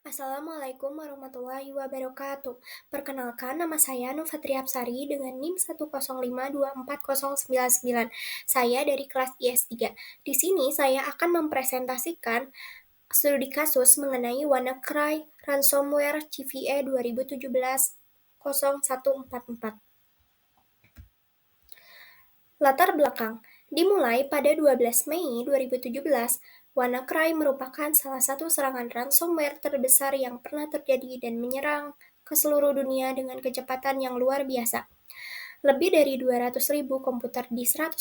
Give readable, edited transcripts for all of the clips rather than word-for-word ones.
Assalamualaikum warahmatullahi wabarakatuh. Perkenalkan, nama saya Nufatri Apsari dengan NIM 1052409. Saya dari kelas IS3. Di sini saya akan mempresentasikan studi kasus mengenai WannaCry Ransomware CVE 2017-0144. Latar belakang, dimulai pada 12 Mei 2017, WannaCry merupakan salah satu serangan ransomware terbesar yang pernah terjadi dan menyerang ke seluruh dunia dengan kecepatan yang luar biasa. Lebih dari 200.000 komputer di 150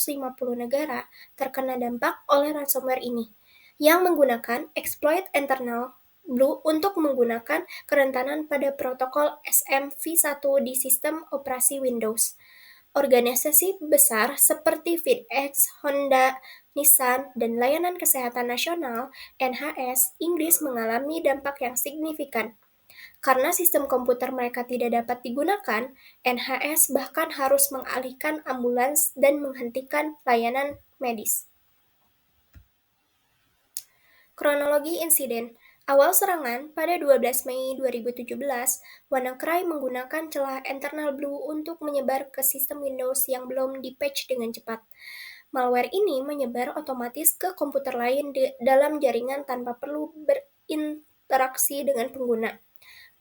negara terkena dampak oleh ransomware ini, yang menggunakan exploit internal Blue untuk menggunakan kerentanan pada protokol SMV1 di sistem operasi Windows. Organisasi besar seperti FedEx, Honda, Nissan, dan Layanan Kesehatan Nasional (NHS) Inggris mengalami dampak yang signifikan. Karena sistem komputer mereka tidak dapat digunakan, NHS bahkan harus mengalihkan ambulans dan menghentikan layanan medis. Kronologi insiden. Awal serangan pada 12 Mei 2017, WannaCry menggunakan celah internal Blue untuk menyebar ke sistem Windows yang belum di-patch dengan cepat. Malware ini menyebar otomatis ke komputer lain dalam jaringan tanpa perlu berinteraksi dengan pengguna.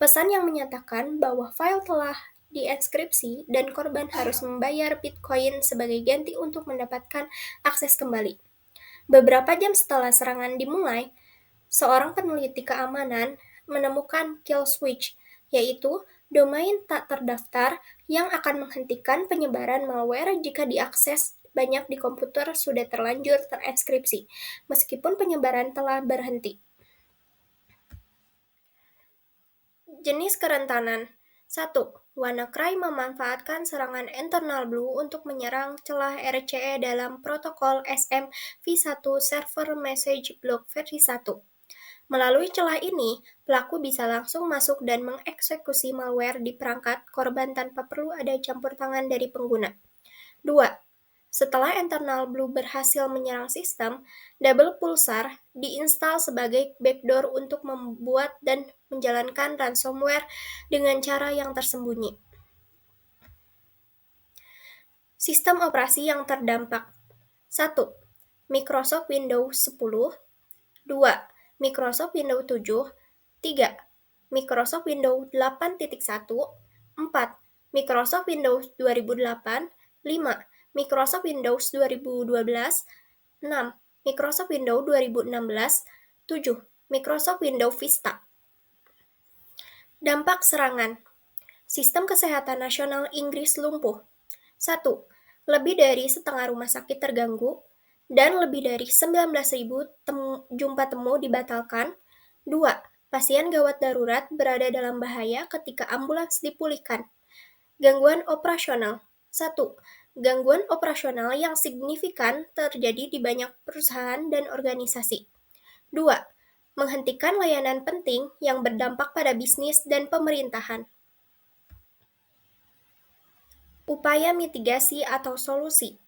Pesan yang menyatakan bahwa file telah dienkripsi dan korban harus membayar Bitcoin sebagai ganti untuk mendapatkan akses kembali. Beberapa jam setelah serangan dimulai, seorang peneliti keamanan menemukan kill switch, yaitu domain tak terdaftar yang akan menghentikan penyebaran malware jika diakses banyak di komputer sudah terlanjur terenkripsi, meskipun penyebaran telah berhenti. Jenis kerentanan 1. WannaCry memanfaatkan serangan internal Blue untuk menyerang celah RCE dalam protokol SMV1 Server Message Block versi 1. Melalui celah ini, pelaku bisa langsung masuk dan mengeksekusi malware di perangkat korban tanpa perlu ada campur tangan dari pengguna. 2. Setelah internal Blue berhasil menyerang sistem, Double Pulsar diinstal sebagai backdoor untuk membuat dan menjalankan ransomware dengan cara yang tersembunyi. Sistem operasi yang terdampak 1. Microsoft Windows 10. 2. Microsoft Windows 7, 3. Microsoft Windows 8.1, 4. Microsoft Windows 2008, 5. Microsoft Windows 2012, 6. Microsoft Windows 2016, 7. Microsoft Windows Vista. Dampak serangan. Sistem Kesehatan Nasional Inggris lumpuh. 1. Lebih dari setengah rumah sakit terganggu, dan lebih dari 19.000 jumpa temu dibatalkan. 2. Pasien gawat darurat berada dalam bahaya ketika ambulans dipulihkan. Gangguan operasional 1. Gangguan operasional yang signifikan terjadi di banyak perusahaan dan organisasi. 2. Menghentikan layanan penting yang berdampak pada bisnis dan pemerintahan. Upaya mitigasi atau solusi.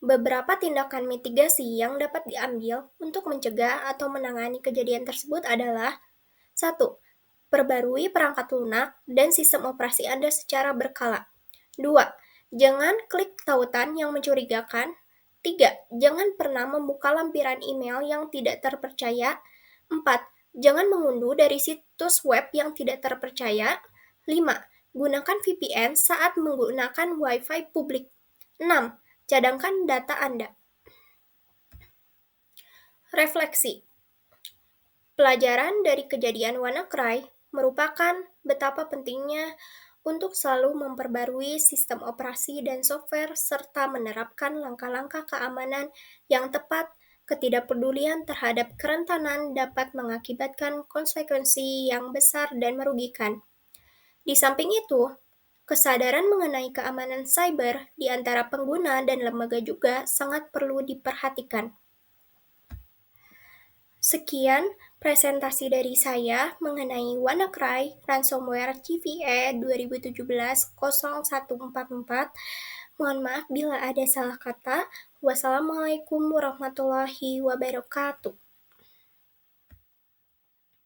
Beberapa tindakan mitigasi yang dapat diambil untuk mencegah atau menangani kejadian tersebut adalah 1. Perbarui perangkat lunak dan sistem operasi Anda secara berkala. 2. Jangan klik tautan yang mencurigakan. 3. Jangan pernah membuka lampiran email yang tidak terpercaya. 4. Jangan mengunduh dari situs web yang tidak terpercaya. 5. Gunakan VPN saat menggunakan Wi-Fi publik. 6. Cadangkan data Anda. Refleksi. Pelajaran dari kejadian WannaCry merupakan betapa pentingnya untuk selalu memperbarui sistem operasi dan software serta menerapkan langkah-langkah keamanan yang tepat. Ketidakpedulian terhadap kerentanan dapat mengakibatkan konsekuensi yang besar dan merugikan. Di samping itu, kesadaran mengenai keamanan cyber di antara pengguna dan lembaga juga sangat perlu diperhatikan. Sekian presentasi dari saya mengenai WannaCry Ransomware CVE 2017-0144. Mohon maaf bila ada salah kata. Wassalamualaikum warahmatullahi wabarakatuh.